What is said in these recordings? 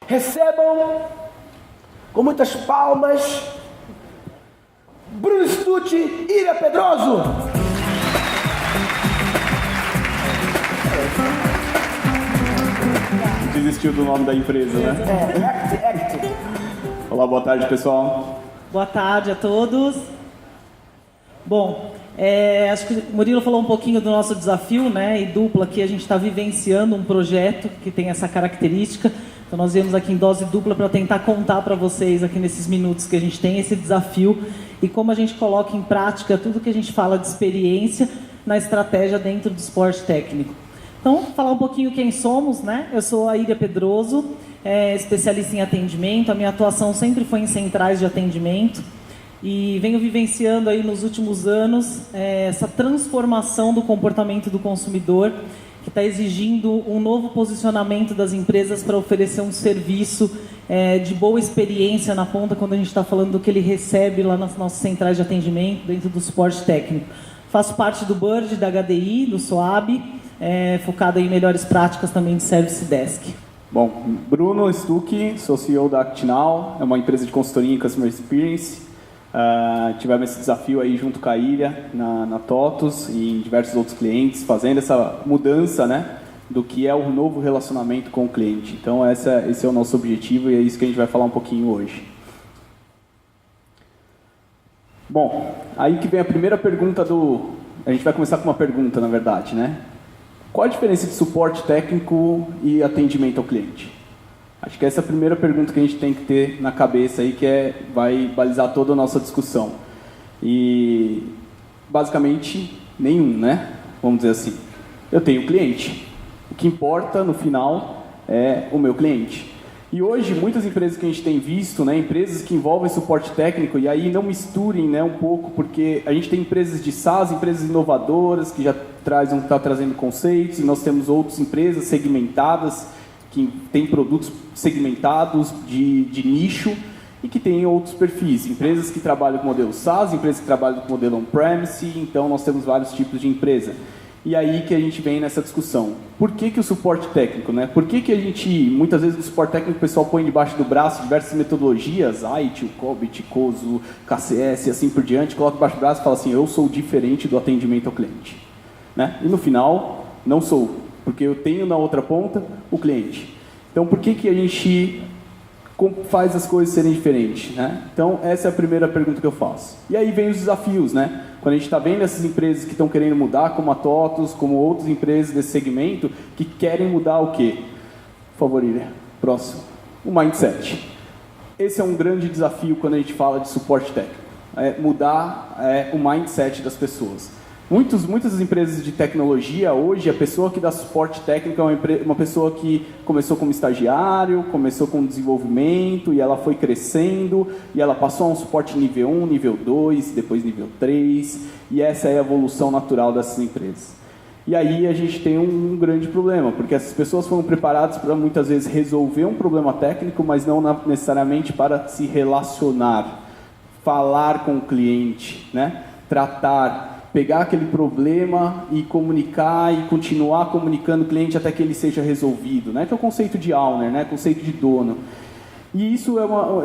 Recebam com muitas palmas Bruno Stucci e Ilha Pedroso. Desistiu do nome da empresa, né? Act. Olá, boa tarde, pessoal. Boa tarde a todos. Bom, acho que o Murilo falou um pouquinho do nosso desafio, né? E dupla, que a gente está vivenciando um projeto que tem essa característica. Então nós viemos aqui em dose dupla para tentar contar para vocês aqui nesses minutos que a gente tem esse desafio e como a gente coloca em prática tudo que a gente fala de experiência na estratégia dentro do esporte técnico. Então, falar um pouquinho quem somos, né? Eu sou a Ilha Pedroso, especialista em atendimento. A minha atuação sempre foi em centrais de atendimento e venho vivenciando aí nos últimos anos essa transformação do comportamento do consumidor, que está exigindo um novo posicionamento das empresas para oferecer um serviço de boa experiência na ponta quando a gente está falando do que ele recebe lá nas nossas centrais de atendimento, dentro do suporte técnico. Faço parte do Board da HDI, do SOAB, focado em melhores práticas também de Service Desk. Bom, Bruno Stucci, sou CEO da ActNow, é uma empresa de consultoria em Customer Experience. Tivemos esse desafio aí junto com a Ilha, na TOTUS e em diversos outros clientes, fazendo essa mudança, né, do que é o novo relacionamento com o cliente. Então, esse é o nosso objetivo e é isso que a gente vai falar um pouquinho hoje. Bom, aí que vem a primeira pergunta A gente vai começar com uma pergunta, na verdade, né? Qual a diferença de suporte técnico e atendimento ao cliente? Acho que essa é a primeira pergunta que a gente tem que ter na cabeça aí, que vai balizar toda a nossa discussão. E, basicamente, nenhum, né? Vamos dizer assim. Eu tenho cliente. O que importa, no final, é o meu cliente. E hoje, muitas empresas que a gente tem visto, né, empresas que envolvem suporte técnico, e aí não misturem, né, um pouco, porque a gente tem empresas de SaaS, empresas inovadoras, que já estão trazendo conceitos, e nós temos outras empresas segmentadas, que têm produtos segmentados de nicho e que têm outros perfis. Empresas que trabalham com modelo SaaS, empresas que trabalham com modelo on-premise, então nós temos vários tipos de empresa. E aí que a gente vem nessa discussão. Por que o suporte técnico, né? Por que a gente, muitas vezes, no suporte técnico, o pessoal põe debaixo do braço diversas metodologias, IT, COBIT, COSO, KCS, assim por diante, coloca debaixo do braço e fala assim, eu sou diferente do atendimento ao cliente. Né? E no final, não sou, porque eu tenho na outra ponta o cliente. Então, por que a gente faz as coisas serem diferentes, né? Então, essa é a primeira pergunta que eu faço. E aí vem os desafios, né? Quando a gente está vendo essas empresas que estão querendo mudar, como a TOTUS, como outras empresas desse segmento, que querem mudar o quê? Por favor, Ilha. Próximo. O mindset. Esse é um grande desafio quando a gente fala de suporte técnico. Mudar o mindset das pessoas. Muitas das empresas de tecnologia, hoje, a pessoa que dá suporte técnico é uma pessoa que começou como estagiário, começou com desenvolvimento, e ela foi crescendo, e ela passou a um suporte nível 1, nível 2, depois nível 3, e essa é a evolução natural dessas empresas. E aí a gente tem um grande problema, porque essas pessoas foram preparadas para, muitas vezes, resolver um problema técnico, mas não necessariamente para se relacionar, falar com o cliente, né? Tratar, pegar aquele problema e comunicar e continuar comunicando o cliente até que ele seja resolvido, né? Que é o conceito de owner, né? Conceito de dono. E isso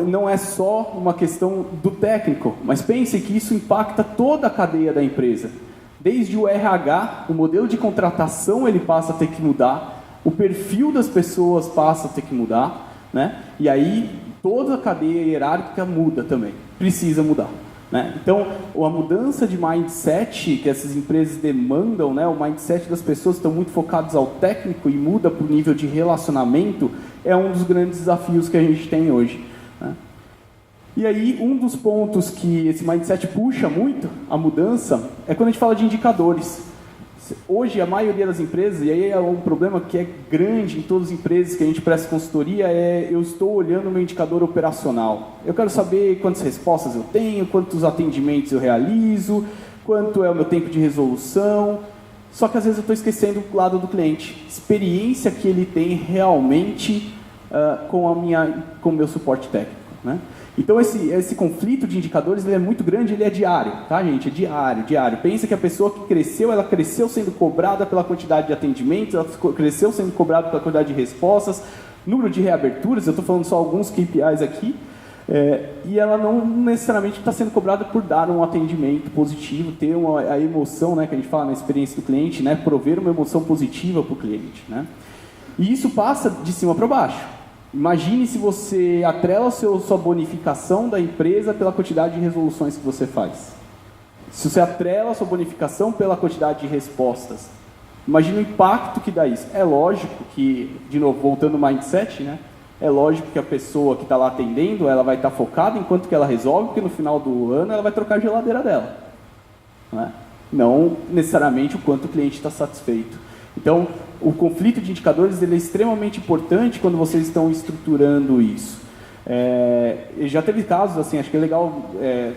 não é só uma questão do técnico, mas pense que isso impacta toda a cadeia da empresa. Desde o RH, o modelo de contratação ele passa a ter que mudar, o perfil das pessoas passa a ter que mudar, né? E aí toda a cadeia hierárquica muda também, precisa mudar. Né? Então, a mudança de mindset que essas empresas demandam, né? O mindset das pessoas estão muito focados ao técnico e muda para o nível de relacionamento, é um dos grandes desafios que a gente tem hoje. Né? E aí, um dos pontos que esse mindset puxa muito a mudança é quando a gente fala de indicadores. Hoje, a maioria das empresas, e aí é um problema que é grande em todas as empresas que a gente presta consultoria, eu estou olhando o meu indicador operacional. Eu quero saber quantas respostas eu tenho, quantos atendimentos eu realizo, quanto é o meu tempo de resolução. Só que às vezes eu estou esquecendo o lado do cliente. Experiência que ele tem realmente com o meu suporte técnico. Né? Então, esse conflito de indicadores ele é muito grande, ele é diário, tá, gente? É diário. Pensa que a pessoa que cresceu, ela cresceu sendo cobrada pela quantidade de atendimentos, ela cresceu sendo cobrada pela quantidade de respostas, Número de reaberturas, eu estou falando só alguns KPIs aqui, e ela não necessariamente está sendo cobrada por dar um atendimento positivo, ter a emoção, né, que a gente fala na experiência do cliente, né, prover uma emoção positiva para o cliente. Né? E isso passa de cima para baixo. Imagine se você atrela sua bonificação da empresa pela quantidade de resoluções que você faz. Se você atrela a sua bonificação pela quantidade de respostas, imagine o impacto que dá isso. É lógico que, de novo, voltando ao mindset, né? É lógico que a pessoa que está lá atendendo, ela vai estar focada em quanto que ela resolve, porque no final do ano ela vai trocar a geladeira dela. Né? Não necessariamente o quanto o cliente está satisfeito. Então, o conflito de indicadores ele é extremamente importante quando vocês estão estruturando isso. Já teve casos, assim, acho que é legal,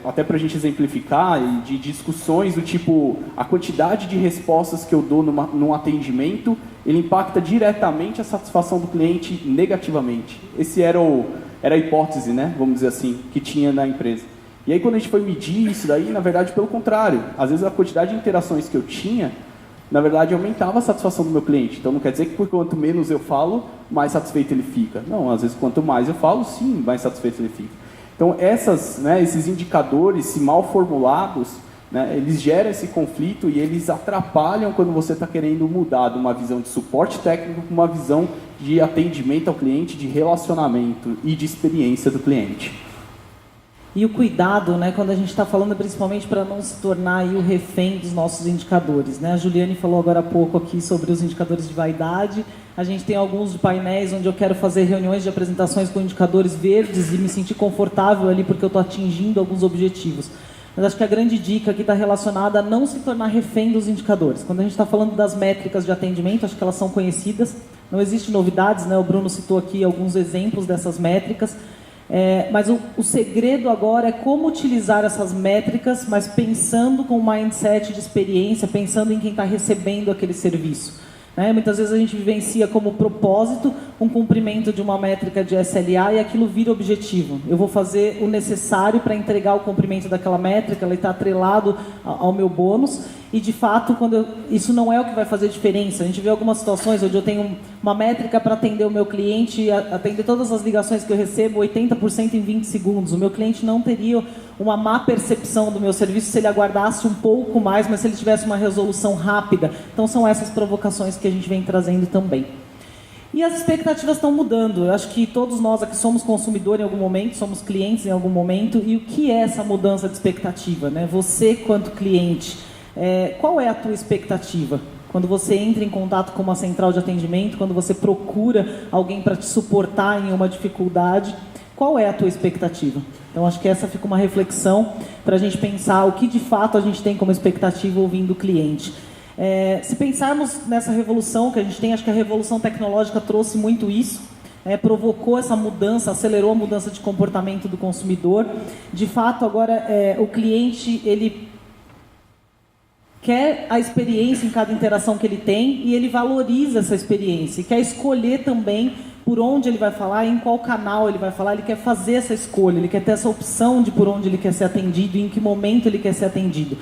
até para a gente exemplificar, de discussões do tipo, a quantidade de respostas que eu dou num atendimento, ele impacta diretamente a satisfação do cliente negativamente. Esse era a hipótese, né, vamos dizer assim, que tinha na empresa. E aí, quando a gente foi medir isso daí, na verdade, pelo contrário, às vezes a quantidade de interações que eu tinha, na verdade, aumentava a satisfação do meu cliente. Então, não quer dizer que por quanto menos eu falo, mais satisfeito ele fica. Não, às vezes, quanto mais eu falo, sim, mais satisfeito ele fica. Então, esses indicadores, se mal formulados, né, eles geram esse conflito e eles atrapalham quando você está querendo mudar de uma visão de suporte técnico para uma visão de atendimento ao cliente, de relacionamento e de experiência do cliente. E o cuidado, né, quando a gente está falando principalmente para não se tornar aí o refém dos nossos indicadores. Né? A Juliane falou agora há pouco aqui sobre os indicadores de vaidade. A gente tem alguns de painéis onde eu quero fazer reuniões de apresentações com indicadores verdes e me sentir confortável ali porque eu estou atingindo alguns objetivos. Mas acho que a grande dica aqui está relacionada a não se tornar refém dos indicadores. Quando a gente está falando das métricas de atendimento, acho que elas são conhecidas. Não existe novidades, né? O Bruno citou aqui alguns exemplos dessas métricas. Mas o segredo agora é como utilizar essas métricas, mas pensando com um mindset de experiência, pensando em quem está recebendo aquele serviço. Né? Muitas vezes a gente vivencia como propósito um cumprimento de uma métrica de SLA e aquilo vira objetivo. Eu vou fazer o necessário para entregar o cumprimento daquela métrica, ela está atrelado ao meu bônus e, de fato, isso não é o que vai fazer diferença. A gente vê algumas situações onde eu tenho uma métrica para atender o meu cliente, atender todas as ligações que eu recebo, 80% em 20 segundos. O meu cliente não teria uma má percepção do meu serviço se ele aguardasse um pouco mais, mas se ele tivesse uma resolução rápida. Então, são essas provocações que a gente vem trazendo também. E as expectativas estão mudando. Eu acho que todos nós aqui somos consumidor em algum momento, somos clientes em algum momento. E o que é essa mudança de expectativa? Né? Você, quanto cliente, qual é a tua expectativa? Quando você entra em contato com uma central de atendimento, quando você procura alguém para te suportar em uma dificuldade, qual é a tua expectativa? Então, acho que essa fica uma reflexão para a gente pensar o que de fato a gente tem como expectativa ouvindo o cliente. Se pensarmos nessa revolução que a gente tem, acho que a revolução tecnológica trouxe muito isso, provocou essa mudança, acelerou a mudança de comportamento do consumidor. De fato, agora o cliente ele quer a experiência em cada interação que ele tem e ele valoriza essa experiência e quer escolher também por onde ele vai falar, em qual canal ele vai falar. Ele quer fazer essa escolha, ele quer ter essa opção de por onde ele quer ser atendido e em que momento ele quer ser atendido.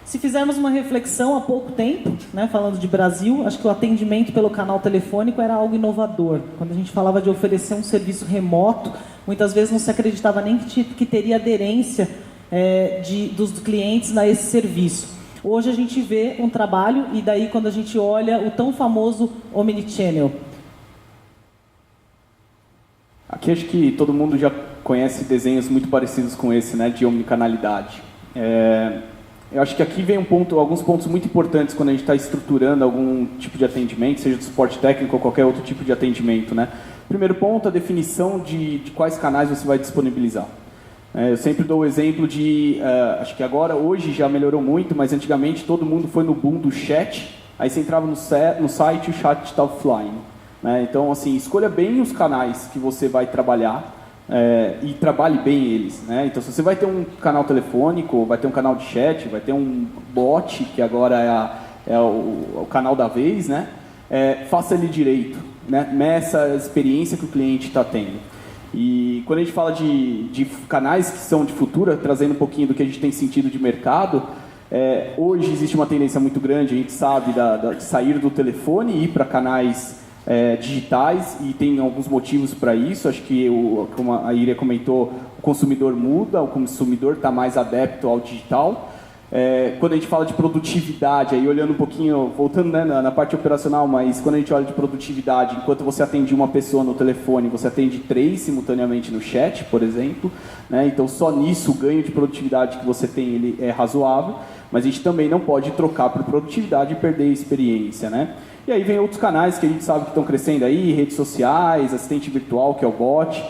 Se fizermos uma reflexão há pouco tempo, né, falando de Brasil, acho que o atendimento pelo canal telefônico era algo inovador. Quando a gente falava de oferecer um serviço remoto, muitas vezes não se acreditava nem que teria aderência dos clientes a esse serviço. Hoje a gente vê um trabalho, e daí quando a gente olha o tão famoso Omnichannel. Aqui acho que todo mundo já conhece desenhos muito parecidos com esse, né, de omnicanalidade. Eu acho que aqui vem alguns pontos muito importantes quando a gente está estruturando algum tipo de atendimento, seja de suporte técnico ou qualquer outro tipo de atendimento. Né? Primeiro ponto, a definição de quais canais você vai disponibilizar. Eu sempre dou o exemplo de, acho que agora, hoje já melhorou muito, mas antigamente todo mundo foi no boom do chat, aí você entrava no site e o chat está offline. Né? Então, assim, escolha bem os canais que você vai trabalhar e trabalhe bem eles. Né? Então, se você vai ter um canal telefônico, vai ter um canal de chat, vai ter um bot, que agora é o canal da vez, né? Faça ele direito, né? Meça a experiência que o cliente está tendo. E quando a gente fala de canais que são de futuro, trazendo um pouquinho do que a gente tem sentido de mercado, hoje existe uma tendência muito grande, a gente sabe, de sair do telefone e ir para canais digitais, e tem alguns motivos para isso. Acho que, como a Iria comentou, o consumidor muda, o consumidor está mais adepto ao digital. Quando a gente fala de produtividade, aí olhando um pouquinho, voltando, né, na parte operacional, mas quando a gente olha de produtividade, enquanto você atende uma pessoa no telefone, você atende 3 simultaneamente no chat, por exemplo, né? Então só nisso o ganho de produtividade que você tem ele é razoável, mas a gente também não pode trocar por produtividade e perder a experiência, né? E aí vem outros canais que a gente sabe que estão crescendo aí, redes sociais, assistente virtual, que é o bot.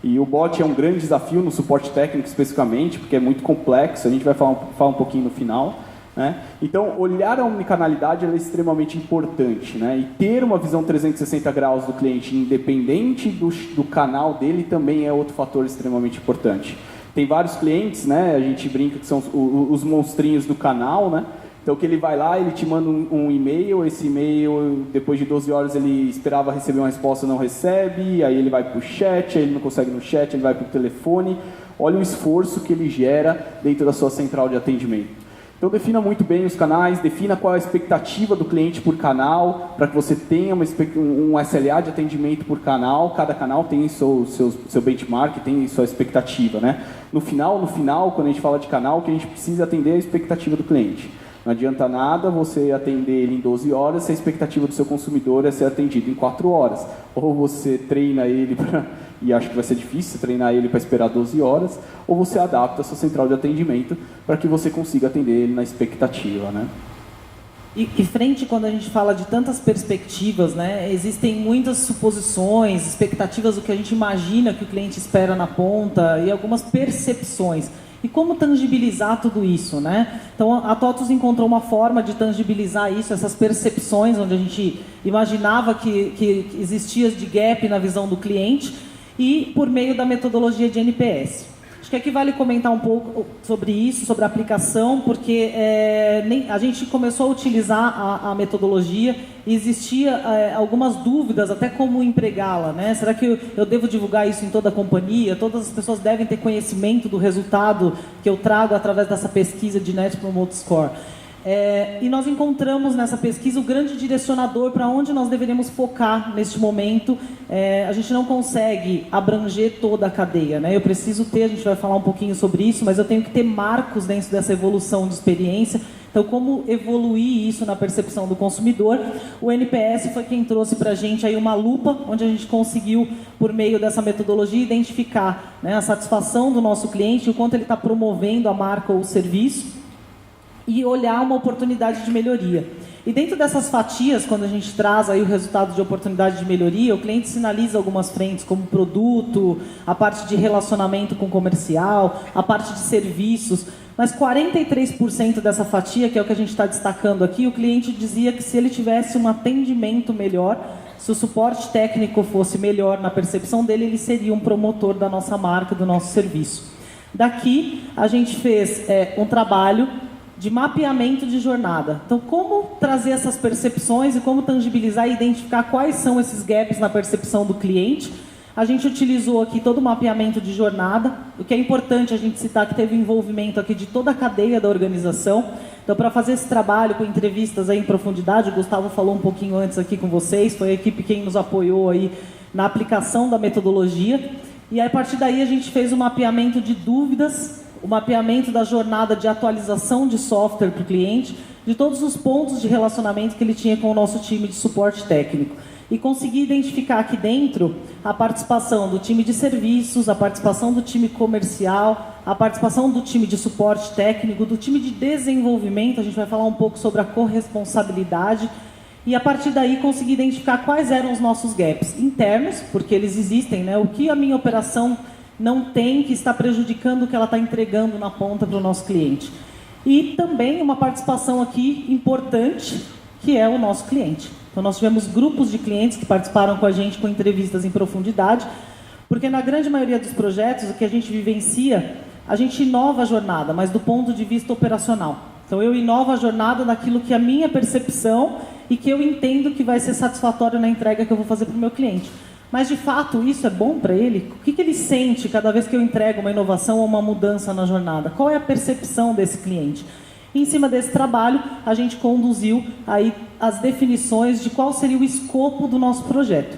E o bot é um grande desafio no suporte técnico especificamente, porque é muito complexo, a gente vai falar um pouquinho no final, né? Então, olhar a omnicanalidade é extremamente importante, né? E ter uma visão 360 graus do cliente, independente do canal dele, também é outro fator extremamente importante. Tem vários clientes, né? A gente brinca que são os monstrinhos do canal, né? Então, que ele vai lá, ele te manda um e-mail, esse e-mail, depois de 12 horas, ele esperava receber uma resposta, não recebe, aí ele vai para o chat, aí ele não consegue no chat, ele vai para o telefone. Olha o esforço que ele gera dentro da sua central de atendimento. Então, defina muito bem os canais, defina qual é a expectativa do cliente por canal, para que você tenha um SLA de atendimento por canal. Cada canal tem seu benchmark, tem sua expectativa, né? No final, quando a gente fala de canal, o que a gente precisa atender é a expectativa do cliente. Não adianta nada você atender ele em 12 horas se a expectativa do seu consumidor é ser atendido em 4 horas. Ou você treina ele, e acho que vai ser difícil treinar ele para esperar 12 horas, ou você adapta a sua central de atendimento para que você consiga atender ele na expectativa, né? E frente, quando a gente fala de tantas perspectivas, né, existem muitas suposições, expectativas do que a gente imagina que o cliente espera na ponta e algumas percepções. E como tangibilizar tudo isso, né? Então, a TOTVS encontrou uma forma de tangibilizar isso, essas percepções, onde a gente imaginava que existia de gap na visão do cliente, e por meio da metodologia de NPS. Acho que aqui vale comentar um pouco sobre isso, sobre a aplicação, porque a gente começou a utilizar a metodologia e existia algumas dúvidas, até como empregá-la, né? Será que eu devo divulgar isso em toda a companhia? Todas as pessoas devem ter conhecimento do resultado que eu trago através dessa pesquisa de Net Promoter Score. E nós encontramos nessa pesquisa o grande direcionador para onde nós deveríamos focar neste momento. A gente não consegue abranger toda a cadeia, né? Eu preciso ter, a gente vai falar um pouquinho sobre isso, mas eu tenho que ter marcos dentro dessa evolução de experiência. Então, como evoluir isso na percepção do consumidor? O NPS foi quem trouxe para a gente aí uma lupa, onde a gente conseguiu, por meio dessa metodologia, identificar, né, a satisfação do nosso cliente, o quanto ele está promovendo a marca ou o serviço, e olhar uma oportunidade de melhoria. E dentro dessas fatias, quando a gente traz aí o resultado de oportunidade de melhoria, o cliente sinaliza algumas frentes, como produto, a parte de relacionamento com o comercial, a parte de serviços, mas 43% dessa fatia, que é o que a gente está destacando aqui, o cliente dizia que se ele tivesse um atendimento melhor, se o suporte técnico fosse melhor na percepção dele, ele seria um promotor da nossa marca, do nosso serviço. Daqui, a gente fez um trabalho de mapeamento de jornada. Então, como trazer essas percepções e como tangibilizar e identificar quais são esses gaps na percepção do cliente. A gente utilizou aqui todo o mapeamento de jornada, o que é importante a gente citar que teve envolvimento aqui de toda a cadeia da organização. Então, para fazer esse trabalho com entrevistas aí em profundidade, o Gustavo falou um pouquinho antes aqui com vocês, foi a equipe quem nos apoiou aí na aplicação da metodologia. E aí, a partir daí a gente fez o mapeamento de dúvidas, o mapeamento da jornada de atualização de software para o cliente, de todos os pontos de relacionamento que ele tinha com o nosso time de suporte técnico. E conseguir identificar aqui dentro a participação do time de serviços, a participação do time comercial, a participação do time de suporte técnico, do time de desenvolvimento, a gente vai falar um pouco sobre a corresponsabilidade, e a partir daí conseguir identificar quais eram os nossos gaps internos, porque eles existem, né? O que a minha operação não tem, que está prejudicando o que ela está entregando na ponta para o nosso cliente. E também uma participação aqui importante, que é o nosso cliente. Então, nós tivemos grupos de clientes que participaram com a gente com entrevistas em profundidade, porque na grande maioria dos projetos, o que a gente vivencia, a gente inova a jornada, mas do ponto de vista operacional. Então, eu inovo a jornada daquilo que é a minha percepção e que eu entendo que vai ser satisfatório na entrega que eu vou fazer para o meu cliente. Mas, de fato, isso é bom para ele? O que ele sente cada vez que eu entrego uma inovação ou uma mudança na jornada? Qual é a percepção desse cliente? E, em cima desse trabalho, a gente conduziu aí as definições de qual seria o escopo do nosso projeto.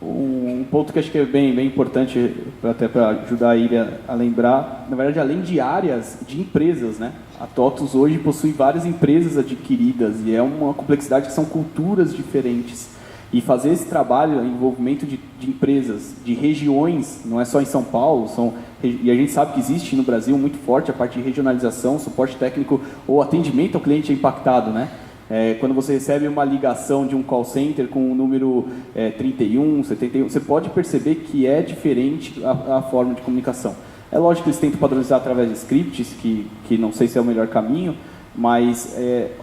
Um ponto que acho que é bem importante, até para ajudar a Ilha a lembrar, na verdade, além de áreas de empresas, né? A TOTVS hoje possui várias empresas adquiridas e é uma complexidade que são culturas diferentes. E fazer esse trabalho, envolvimento de empresas, de regiões, não é só em São Paulo, e a gente sabe que existe no Brasil muito forte a parte de regionalização, suporte técnico ou atendimento ao cliente é impactado, né? Quando você recebe uma ligação de um call center com o número 31, 71, você pode perceber que é diferente a forma de comunicação. É lógico que eles tentam padronizar através de scripts, que não sei se é o melhor caminho, mas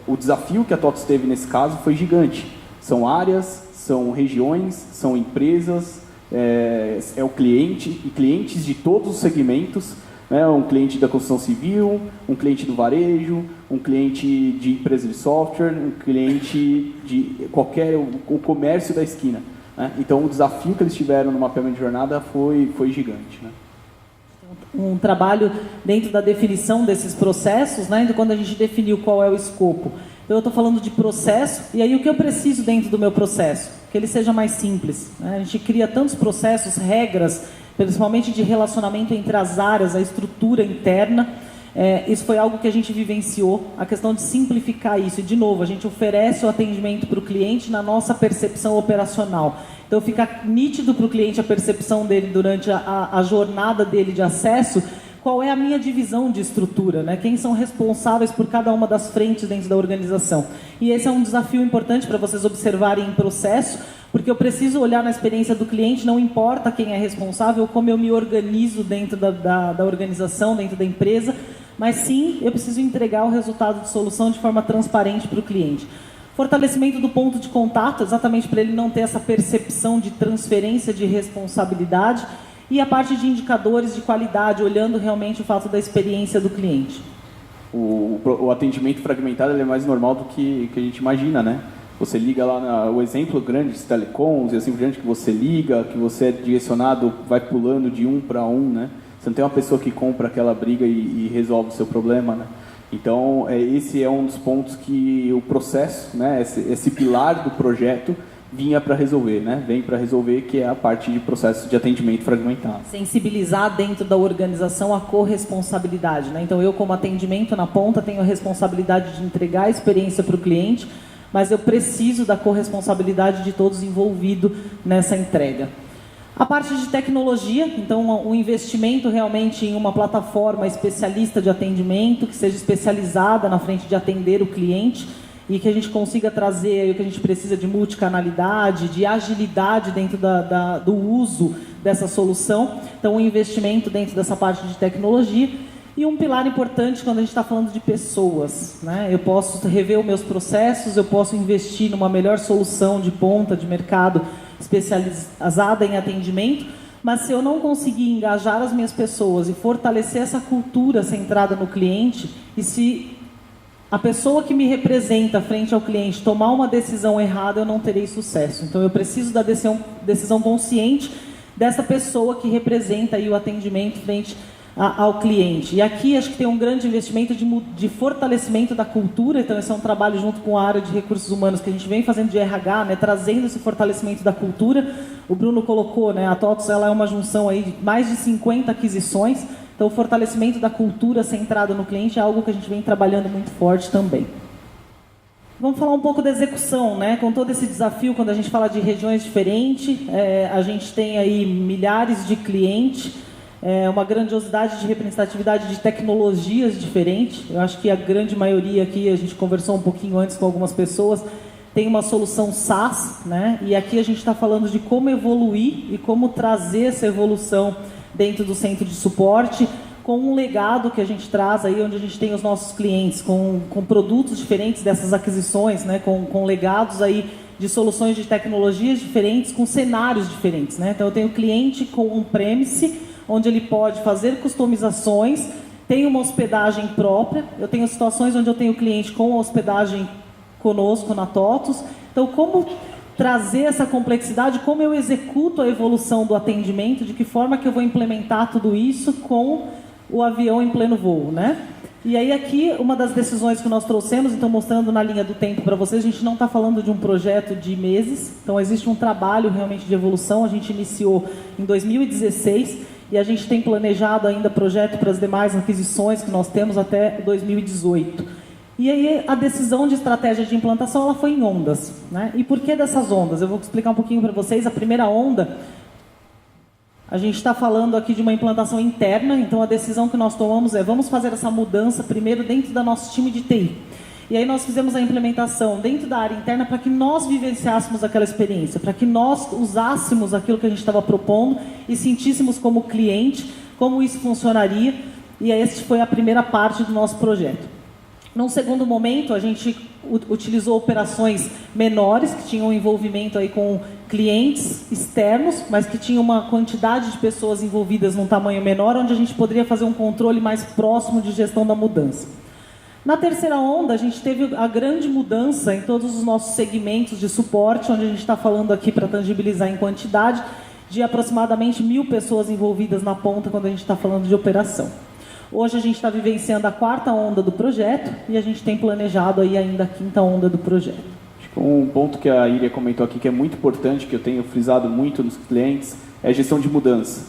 o desafio que a TOTVS teve nesse caso foi gigante. São áreas, são regiões, são empresas, é o cliente, e clientes de todos os segmentos, né? Um cliente da construção civil, um cliente do varejo, um cliente de empresa de software, um cliente de o comércio da esquina, né? Então, o desafio que eles tiveram no mapeamento de jornada foi gigante, né? Um trabalho dentro da definição desses processos, né? Quando a gente definiu qual é o escopo. Eu estou falando de processo, e aí o que eu preciso dentro do meu processo? Que ele seja mais simples, né? A gente cria tantos processos, regras, principalmente de relacionamento entre as áreas, a estrutura interna. Isso foi algo que a gente vivenciou, a questão de simplificar isso. E, de novo, a gente oferece o atendimento para o cliente na nossa percepção operacional. Então, fica nítido para o cliente a percepção dele durante a jornada dele de acesso, qual é a minha divisão de estrutura, né? Quem são responsáveis por cada uma das frentes dentro da organização. E esse é um desafio importante para vocês observarem em processo, porque eu preciso olhar na experiência do cliente, não importa quem é responsável, como eu me organizo dentro da organização, dentro da empresa, mas sim, eu preciso entregar o resultado de solução de forma transparente para o cliente. Fortalecimento do ponto de contato, exatamente para ele não ter essa percepção de transferência de responsabilidade, e a parte de indicadores de qualidade, olhando realmente o fato da experiência do cliente. O atendimento fragmentado ele é mais normal do que a gente imagina, né? Você liga lá, o exemplo grande de telecoms e assim por diante, que você liga, que você é direcionado, vai pulando de um para um, né? Você não tem uma pessoa que compra aquela briga e resolve o seu problema, né? Então, esse é um dos pontos que o processo, né? Esse pilar do projeto vinha para resolver, né? Vem para resolver, que é a parte de processo de atendimento fragmentado. Sensibilizar dentro da organização a corresponsabilidade, né? Então, eu como atendimento na ponta tenho a responsabilidade de entregar a experiência para o cliente, mas eu preciso da corresponsabilidade de todos envolvidos nessa entrega. A parte de tecnologia, então o investimento realmente em uma plataforma especialista de atendimento, que seja especializada na frente de atender o cliente, e que a gente consiga trazer o que a gente precisa de multicanalidade, de agilidade dentro do uso dessa solução. Então, o investimento dentro dessa parte de tecnologia. E um pilar importante quando a gente está falando de pessoas, né? Eu posso rever os meus processos, eu posso investir numa melhor solução de ponta, de mercado, especializada em atendimento, mas se eu não conseguir engajar as minhas pessoas e fortalecer essa cultura centrada no cliente, e se a pessoa que me representa frente ao cliente tomar uma decisão errada, eu não terei sucesso. Então, eu preciso da decisão consciente dessa pessoa que representa aí o atendimento frente ao cliente. E aqui, acho que tem um grande investimento de fortalecimento da cultura. Então, esse é um trabalho junto com a área de recursos humanos que a gente vem fazendo de RH, né, trazendo esse fortalecimento da cultura. O Bruno colocou, né, a TOTVS ela é uma junção aí de mais de 50 aquisições. Então, o fortalecimento da cultura centrada no cliente é algo que a gente vem trabalhando muito forte também. Vamos falar um pouco da execução, né? Com todo esse desafio, quando a gente fala de regiões diferentes, a gente tem aí milhares de clientes, uma grandiosidade de representatividade de tecnologias diferentes. Eu acho que a grande maioria aqui, a gente conversou um pouquinho antes com algumas pessoas, tem uma solução SaaS, né? E aqui a gente está falando de como evoluir e como trazer essa evolução dentro do centro de suporte, com um legado que a gente traz aí, onde a gente tem os nossos clientes com produtos diferentes dessas aquisições, né, com legados aí de soluções de tecnologias diferentes, com cenários diferentes, né? Então, eu tenho cliente com on-premise, onde ele pode fazer customizações, tem uma hospedagem própria, eu tenho situações onde eu tenho cliente com hospedagem conosco na TOTVS. Então, como trazer essa complexidade, como eu executo a evolução do atendimento, de que forma que eu vou implementar tudo isso com o avião em pleno voo, né? E aí aqui, uma das decisões que nós trouxemos, então mostrando na linha do tempo para vocês, a gente não está falando de um projeto de meses, então existe um trabalho realmente de evolução, a gente iniciou em 2016 e a gente tem planejado ainda projeto para as demais aquisições que nós temos até 2018. E aí a decisão de estratégia de implantação ela foi em ondas, né? E por que dessas ondas? Eu vou explicar um pouquinho para vocês. A primeira onda, a gente está falando aqui de uma implantação interna, então a decisão que nós tomamos é vamos fazer essa mudança primeiro dentro do nosso time de TI. E aí nós fizemos a implementação dentro da área interna para que nós vivenciássemos aquela experiência, para que nós usássemos aquilo que a gente estava propondo e sentíssemos como cliente como isso funcionaria. E essa foi a primeira parte do nosso projeto. Num segundo momento, a gente utilizou operações menores, que tinham envolvimento aí com clientes externos, mas que tinham uma quantidade de pessoas envolvidas num tamanho menor, onde a gente poderia fazer um controle mais próximo de gestão da mudança. Na terceira onda, a gente teve a grande mudança em todos os nossos segmentos de suporte, onde a gente está falando aqui para tangibilizar em quantidade, de aproximadamente 1.000 pessoas envolvidas na ponta quando a gente está falando de operação. Hoje a gente está vivenciando a quarta onda do projeto e a gente tem planejado aí ainda a quinta onda do projeto. Acho que um ponto que a Iria comentou aqui que é muito importante, que eu tenho frisado muito nos clientes, é a gestão de mudança.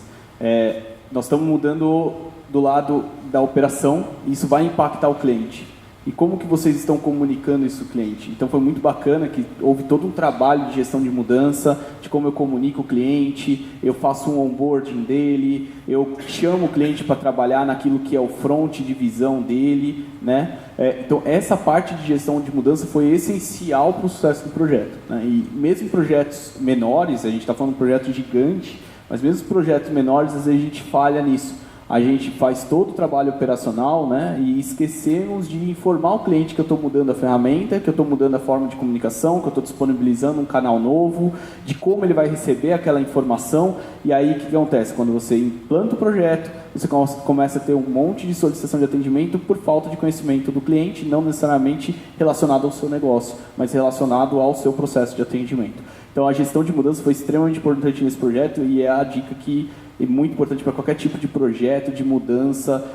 Nós estamos mudando do lado da operação e isso vai impactar o cliente. E como que vocês estão comunicando isso ao cliente? Então foi muito bacana que houve todo um trabalho de gestão de mudança, de como eu comunico o cliente, eu faço um onboarding dele, eu chamo o cliente para trabalhar naquilo que é o front de visão dele, né? Então essa parte de gestão de mudança foi essencial para o sucesso do projeto, né? E mesmo em projetos menores, a gente está falando de um projeto gigante, mas mesmo os projetos menores, às vezes a gente falha nisso. A gente faz todo o trabalho operacional, né, e esquecemos de informar o cliente que eu estou mudando a ferramenta, que eu estou mudando a forma de comunicação, que eu estou disponibilizando um canal novo, de como ele vai receber aquela informação. E aí o que acontece? Quando você implanta o projeto, você começa a ter um monte de solicitação de atendimento por falta de conhecimento do cliente, não necessariamente relacionado ao seu negócio, mas relacionado ao seu processo de atendimento. Então a gestão de mudança foi extremamente importante nesse projeto e é a dica que é muito importante para qualquer tipo de projeto, de mudança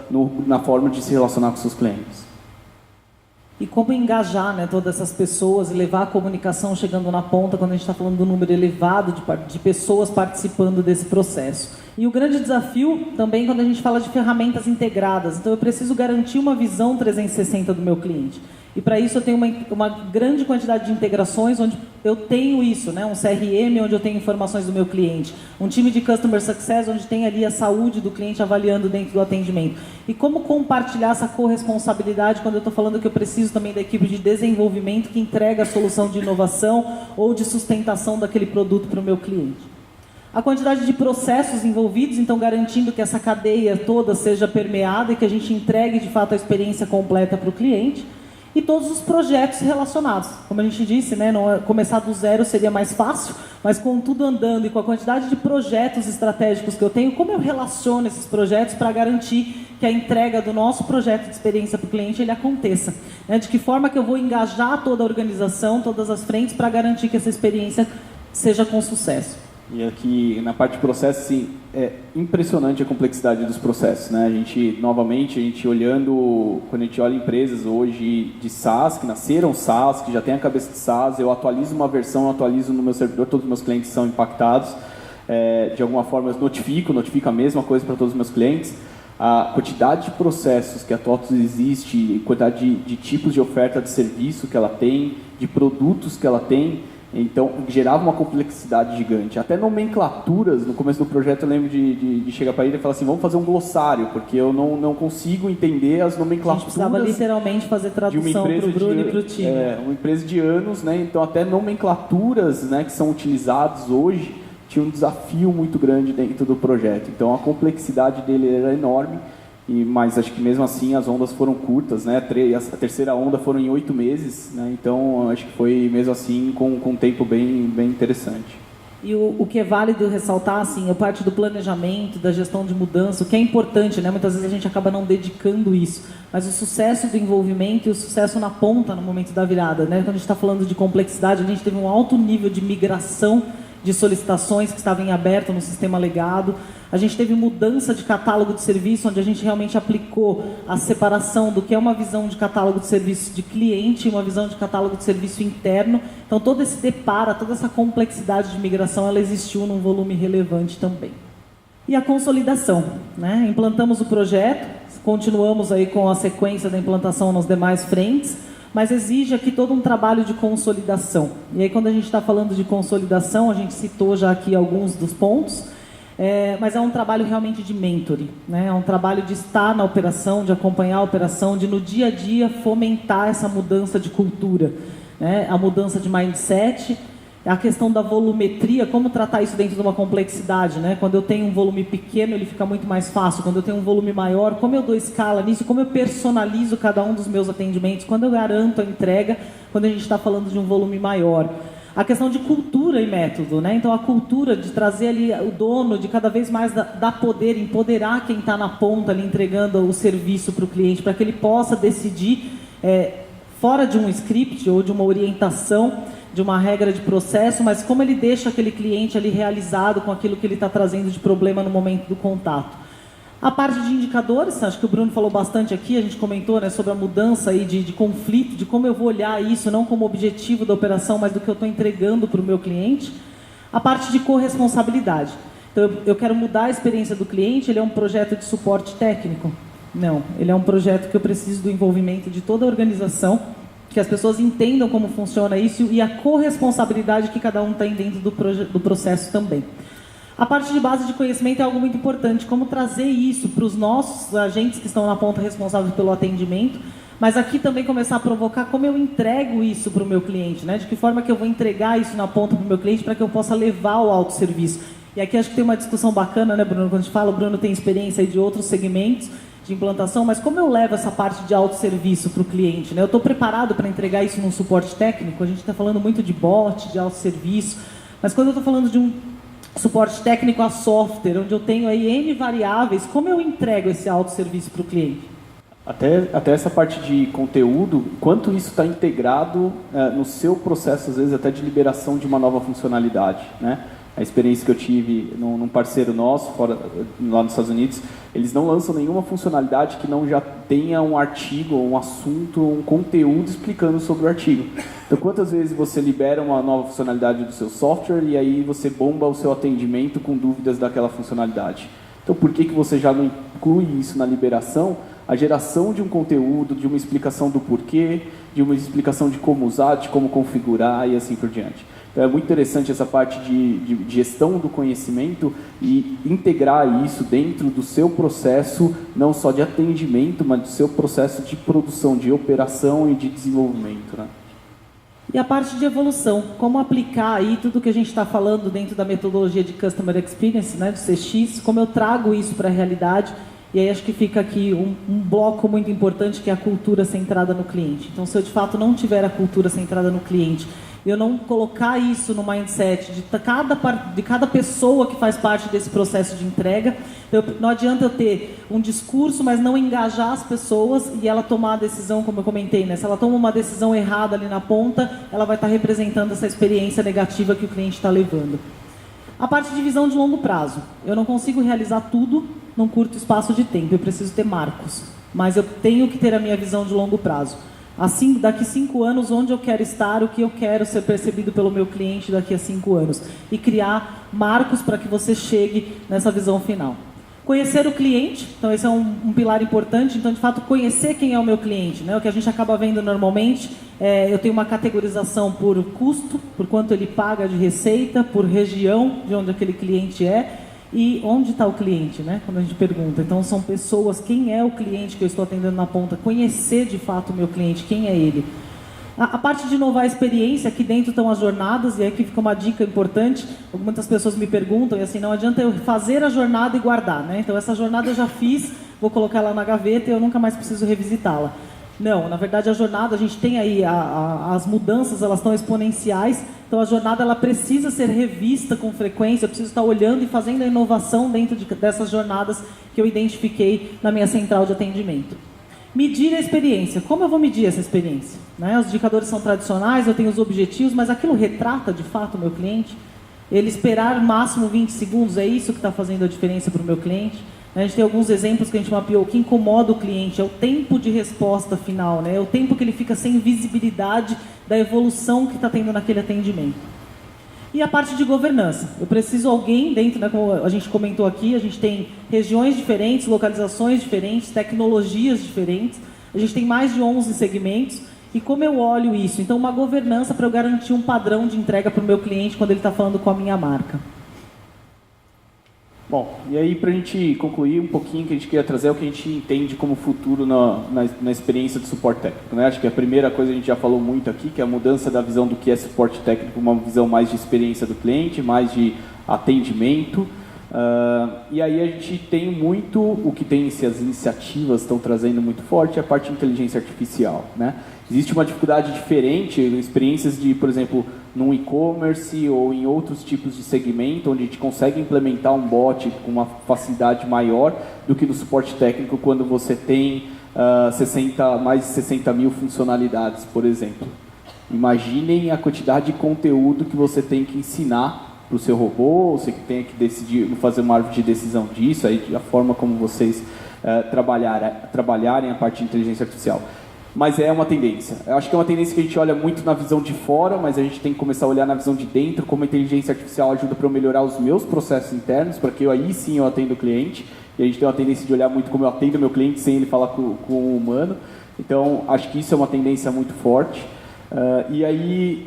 na forma de se relacionar com seus clientes. E como engajar, né, todas essas pessoas e levar a comunicação chegando na ponta quando a gente está falando do número elevado de pessoas participando desse processo. E o grande desafio também quando a gente fala de ferramentas integradas. Então eu preciso garantir uma visão 360 do meu cliente. E para isso eu tenho uma grande quantidade de integrações onde eu tenho isso, né? Um CRM onde eu tenho informações do meu cliente, um time de Customer Success onde tem ali a saúde do cliente avaliando dentro do atendimento. E como compartilhar essa corresponsabilidade quando eu estou falando que eu preciso também da equipe de desenvolvimento que entrega a solução de inovação ou de sustentação daquele produto para o meu cliente. A quantidade de processos envolvidos, então garantindo que essa cadeia toda seja permeada e que a gente entregue de fato a experiência completa para o cliente. E todos os projetos relacionados. Como a gente disse, né, começar do zero seria mais fácil, mas com tudo andando e com a quantidade de projetos estratégicos que eu tenho, como eu relaciono esses projetos para garantir que a entrega do nosso projeto de experiência para o cliente ele aconteça? Né? De que forma que eu vou engajar toda a organização, todas as frentes, para garantir que essa experiência seja com sucesso? E aqui, na parte de processo, sim, é impressionante a complexidade dos processos, né? Novamente, a gente olhando, quando a gente olha empresas hoje de SaaS, que nasceram SaaS, que já tem a cabeça de SaaS, eu atualizo uma versão, eu atualizo no meu servidor, todos os meus clientes são impactados. De alguma forma, eu notifico a mesma coisa para todos os meus clientes. A quantidade de processos que a TOTVS existe, a quantidade de tipos de oferta de serviço que ela tem, de produtos que ela tem, então gerava uma complexidade gigante. Até nomenclaturas, no começo do projeto eu lembro de chegar para ele e falar assim, vamos fazer um glossário, porque eu não consigo entender as nomenclaturas. A gente precisava literalmente fazer tradução para o Bruno e para o time. Uma empresa de anos, né? Então até nomenclaturas, né, que são utilizadas hoje, tinha um desafio muito grande dentro do projeto. Então a complexidade dele era enorme. Mas acho que mesmo assim as ondas foram curtas, né? A terceira onda foram em 8 meses, né? Então acho que foi mesmo assim com um tempo bem interessante. E o que é válido ressaltar, assim, a parte do planejamento, da gestão de mudança, o que é importante, né? Muitas vezes a gente acaba não dedicando isso, mas o sucesso do envolvimento e o sucesso na ponta no momento da virada, né? Quando a gente está falando de complexidade, a gente teve um alto nível de migração de solicitações que estavam em aberto no sistema legado. A gente teve mudança de catálogo de serviço, onde a gente realmente aplicou a separação do que é uma visão de catálogo de serviço de cliente e uma visão de catálogo de serviço interno. Então, todo esse deparo, toda essa complexidade de migração, ela existiu num volume relevante também. E a consolidação, né? Implantamos o projeto, continuamos aí com a sequência da implantação nas demais frentes, mas exige aqui todo um trabalho de consolidação. E aí, quando a gente está falando de consolidação, a gente citou já aqui alguns dos pontos, mas é um trabalho realmente de mentoring, né? É um trabalho de estar na operação, de acompanhar a operação, de no dia a dia fomentar essa mudança de cultura, né? A mudança de mindset, a questão da volumetria, como tratar isso dentro de uma complexidade, né? Quando eu tenho um volume pequeno, ele fica muito mais fácil. Quando eu tenho um volume maior, como eu dou escala nisso, como eu personalizo cada um dos meus atendimentos, quando eu garanto a entrega, quando a gente está falando de um volume maior. A questão de cultura e método, né? Então, a cultura de trazer ali o dono, de cada vez mais dar poder, empoderar quem está na ponta ali entregando o serviço para o cliente, para que ele possa decidir fora de um script ou de uma orientação, de uma regra de processo, mas como ele deixa aquele cliente ali realizado com aquilo que ele está trazendo de problema no momento do contato. A parte de indicadores, acho que o Bruno falou bastante aqui, a gente comentou, né, sobre a mudança aí de conflito, de como eu vou olhar isso, não como objetivo da operação, mas do que eu estou entregando para o meu cliente. A parte de corresponsabilidade. Então, eu quero mudar a experiência do cliente, ele é um projeto de suporte técnico? Não, ele é um projeto que eu preciso do envolvimento de toda a organização, que as pessoas entendam como funciona isso e a corresponsabilidade que cada um tem dentro do processo também. A parte de base de conhecimento é algo muito importante, como trazer isso para os nossos agentes que estão na ponta responsáveis pelo atendimento, mas aqui também começar a provocar como eu entrego isso para o meu cliente, né? De que forma que eu vou entregar isso na ponta para o meu cliente para que eu possa levar o autosserviço. E aqui acho que tem uma discussão bacana, né, Bruno? Quando a gente fala, o Bruno tem experiência aí de outros segmentos de implantação, mas como eu levo essa parte de autosserviço para o cliente, né? Eu estou preparado para entregar isso num suporte técnico? A gente está falando muito de bot, de autosserviço, mas quando eu estou falando de um suporte técnico a software, onde eu tenho aí N variáveis, como eu entrego esse autosserviço para o cliente? Até essa parte de conteúdo, quanto isso está integrado no seu processo, às vezes até de liberação de uma nova funcionalidade, né? A experiência que eu tive num parceiro nosso, lá nos Estados Unidos, eles não lançam nenhuma funcionalidade que não já tenha um artigo, um assunto, um conteúdo explicando sobre o artigo. Então, quantas vezes você libera uma nova funcionalidade do seu software e aí você bomba o seu atendimento com dúvidas daquela funcionalidade? Então, por que você já não inclui isso na liberação? A geração de um conteúdo, de uma explicação do porquê, de uma explicação de como usar, de como configurar e assim por diante. Então, é muito interessante essa parte de gestão do conhecimento e integrar isso dentro do seu processo, não só de atendimento, mas do seu processo de produção, de operação e de desenvolvimento, né? E a parte de evolução, como aplicar aí tudo que a gente está falando dentro da metodologia de Customer Experience, né, do CX, como eu trago isso para a realidade. E aí acho que fica aqui um bloco muito importante, que é a cultura centrada no cliente. Então, se eu de fato não tiver a cultura centrada no cliente, eu não colocar isso no mindset de cada pessoa que faz parte desse processo de entrega, não adianta eu ter um discurso, mas não engajar as pessoas e ela tomar a decisão, como eu comentei, né? Se ela toma uma decisão errada ali na ponta, ela vai estar representando essa experiência negativa que o cliente está levando. A parte de visão de longo prazo. Eu não consigo realizar tudo num curto espaço de tempo, eu preciso ter marcos, mas eu tenho que ter a minha visão de longo prazo. Assim, daqui 5 anos, onde eu quero estar, o que eu quero ser percebido pelo meu cliente daqui a 5 anos. E criar marcos para que você chegue nessa visão final. Conhecer o cliente, então esse é um pilar importante. Então, de fato, conhecer quem é o meu cliente, né? O que a gente acaba vendo normalmente, eu tenho uma categorização por custo, por quanto ele paga de receita, por região de onde aquele cliente é, e onde está o cliente, né? Quando a gente pergunta. Então, são pessoas, quem é o cliente que eu estou atendendo na ponta? Conhecer, de fato, o meu cliente, quem é ele. A parte de inovar a experiência, aqui dentro estão as jornadas, e aqui fica uma dica importante. Muitas pessoas me perguntam, e assim, não adianta eu fazer a jornada e guardar, né? Então, essa jornada eu já fiz, vou colocar ela na gaveta e eu nunca mais preciso revisitá-la. Não, na verdade, a jornada, a gente tem aí, as mudanças, elas estão exponenciais. Então, a jornada, ela precisa ser revista com frequência. Eu preciso estar olhando e fazendo a inovação dentro dessas jornadas que eu identifiquei na minha central de atendimento. Medir a experiência. Como eu vou medir essa experiência? Né? Os indicadores são tradicionais, eu tenho os objetivos, mas aquilo retrata, de fato, o meu cliente? Ele esperar máximo 20 segundos, é isso que está fazendo a diferença para o meu cliente? A gente tem alguns exemplos que a gente mapeou. O que incomoda o cliente é o tempo de resposta final, né? É o tempo que ele fica sem visibilidade da evolução que está tendo naquele atendimento. E a parte de governança. Eu preciso alguém dentro, né, como a gente comentou aqui, a gente tem regiões diferentes, localizações diferentes, tecnologias diferentes. A gente tem mais de 11 segmentos. E como eu olho isso? Então, uma governança para eu garantir um padrão de entrega para o meu cliente quando ele está falando com a minha marca. Bom, e aí para a gente concluir um pouquinho, que a gente queria trazer é o que a gente entende como futuro na experiência de suporte técnico, né? Acho que a primeira coisa a gente já falou muito aqui, que é a mudança da visão do que é suporte técnico, uma visão mais de experiência do cliente, mais de atendimento. E aí a gente tem muito, o que tem as iniciativas estão trazendo muito forte, é a parte de inteligência artificial, né? Existe uma dificuldade diferente, experiências de, por exemplo, num e-commerce ou em outros tipos de segmento, onde a gente consegue implementar um bot com uma facilidade maior do que no suporte técnico, quando você tem mais de 60 mil funcionalidades, por exemplo. Imaginem a quantidade de conteúdo que você tem que ensinar para o seu robô, você tem que decidir, fazer uma árvore de decisão disso, aí a forma como vocês trabalharem a parte de inteligência artificial. Mas é uma tendência. Eu acho que é uma tendência que a gente olha muito na visão de fora, mas a gente tem que começar a olhar na visão de dentro, como a inteligência artificial ajuda para eu melhorar os meus processos internos, para que aí sim eu atendo o cliente. E a gente tem uma tendência de olhar muito como eu atendo o meu cliente sem ele falar com o humano. Então, acho que isso é uma tendência muito forte. E aí,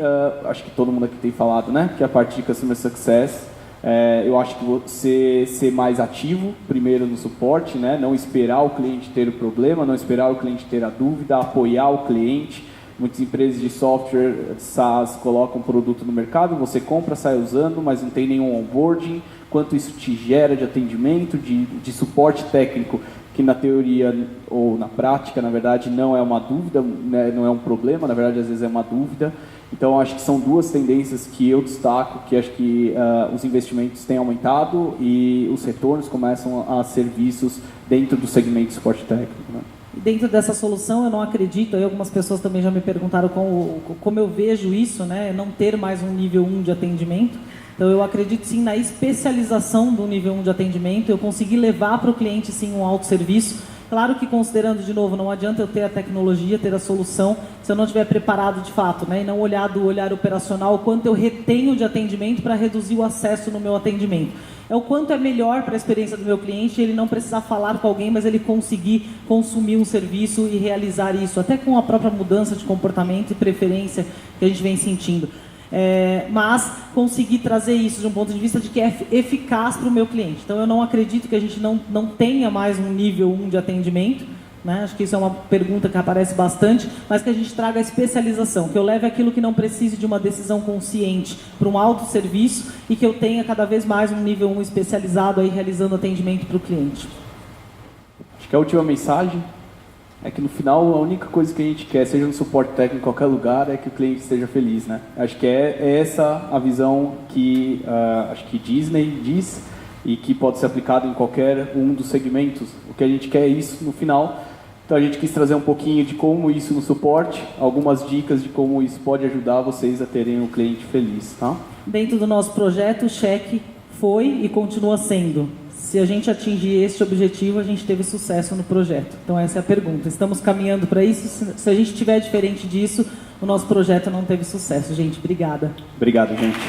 acho que todo mundo aqui tem falado, né? Que é a parte de Customer Success. Eu acho que você ser mais ativo, primeiro no suporte, né? Não esperar o cliente ter o problema, não esperar o cliente ter a dúvida, apoiar o cliente. Muitas empresas de software, SaaS, colocam produto no mercado, você compra, sai usando, mas não tem nenhum onboarding. Quanto isso te gera de atendimento, de suporte técnico, que na teoria ou na prática, na verdade, não é uma dúvida, né? Não é um problema, na verdade, às vezes é uma dúvida. Então, acho que são duas tendências que eu destaco, que acho que os investimentos têm aumentado e os retornos começam a ser vistos dentro do segmento de suporte técnico, né? Dentro dessa solução, eu não acredito, aí algumas pessoas também já me perguntaram como eu vejo isso, né? Não ter mais um nível 1 de atendimento. Então, eu acredito sim na especialização do nível 1 de atendimento, eu consegui levar para o cliente sim um autosserviço. Claro que considerando, de novo, não adianta eu ter a tecnologia, ter a solução, se eu não estiver preparado de fato, né? E não olhar do olhar operacional, o quanto eu retenho de atendimento para reduzir o acesso no meu atendimento. É o quanto é melhor para a experiência do meu cliente ele não precisar falar com alguém, mas ele conseguir consumir um serviço e realizar isso, até com a própria mudança de comportamento e preferência que a gente vem sentindo. Mas conseguir trazer isso de um ponto de vista de que é eficaz para o meu cliente. Então, eu não acredito que a gente não tenha mais um nível 1 de atendimento, né? Acho que isso é uma pergunta que aparece bastante, mas que a gente traga a especialização, que eu leve aquilo que não precise de uma decisão consciente para um autosserviço e que eu tenha cada vez mais um nível 1 especializado aí realizando atendimento para o cliente. Acho que a última mensagem é que no final a única coisa que a gente quer, seja no suporte técnico em qualquer lugar, é que o cliente esteja feliz, né? Acho que é essa a visão que acho que Disney diz e que pode ser aplicado em qualquer um dos segmentos. O que a gente quer é isso no final. Então a gente quis trazer um pouquinho de como isso no suporte, algumas dicas de como isso pode ajudar vocês a terem um cliente feliz, tá? Dentro do nosso projeto, o cheque foi e continua sendo: se a gente atingir este objetivo, a gente teve sucesso no projeto. Então essa é a pergunta. Estamos caminhando para isso? Se a gente estiver diferente disso, o nosso projeto não teve sucesso. Gente, obrigada. Obrigado, gente.